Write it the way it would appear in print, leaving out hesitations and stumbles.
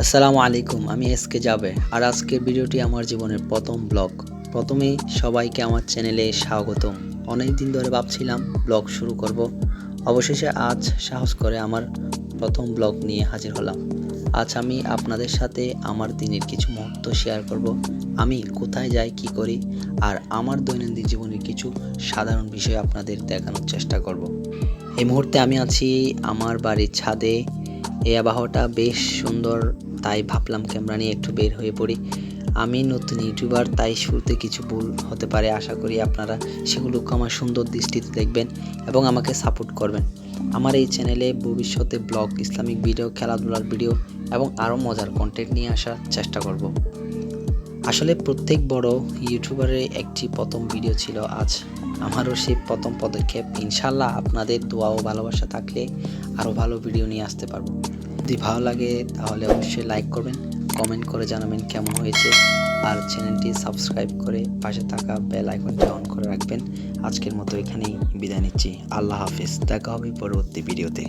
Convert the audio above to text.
আসসালামু আলাইকুম, আমি এসকে যাবে আর আজকের ভিডিওটি আমার জীবনের প্রথম ব্লগ। প্রথমেই সবাইকে আমার চ্যানেলে স্বাগতম। অনেক দিন ধরে ভাবছিলাম ব্লগ শুরু করব, অবশেষে আজ সাহস করে আমার প্রথম ব্লগ নিয়ে হাজির হলাম। আজ আমি আপনাদের সাথে আমার দিনের কিছু মুহূর্ত শেয়ার করব। আমি কোথায় যাই, কি করি, আর আমার দৈনন্দিন জীবনের কিছু সাধারণ বিষয় আপনাদের দেখানোর চেষ্টা করব। এই মুহূর্তে আমি আছি আমার বাড়ির ছাদে। এই আবহাওয়াটা বেশ সুন্দর, তাই ভাবলাম ক্যামেরা নিয়ে একটু বের হয়ে পড়ি। আমি নতুন ইউটিউবার, তাই শুরুতে কিছু ভুল হতে পারে, আশা করি আপনারা সেগুলোকে আমার সুন্দর দৃষ্টিতে দেখবেন এবং আমাকে সাপোর্ট করবেন। আমার এই চ্যানেলে ভবিষ্যতে ব্লগ, ইসলামিক ভিডিও, খেলাধুলার ভিডিও এবং আরও মজার কন্টেন্ট নিয়ে আসার চেষ্টা করব। আসলে প্রত্যেক বড় ইউটিউবারের একটি প্রথম ভিডিও ছিল, আজ আমারও সেই প্রথম পদক্ষেপ। ইনশাল্লাহ আপনাদের দোয়া ও ভালোবাসা থাকলে আরও ভালো ভিডিও নিয়ে আসতে পারবো। যদি ভালো লাগে তাহলে অবশ্যই লাইক করবেন, কমেন্ট করে জানাবেন কেমন হয়েছে, আর চ্যানেলটি সাবস্ক্রাইব করে পাশে থাকা বেল আইকনটি অন করে রাখবেন। আজকের মতো এখানেই বিদায় নিচ্ছি। আল্লাহ হাফিজ, দেখা হবে পরবর্তী ভিডিওতে।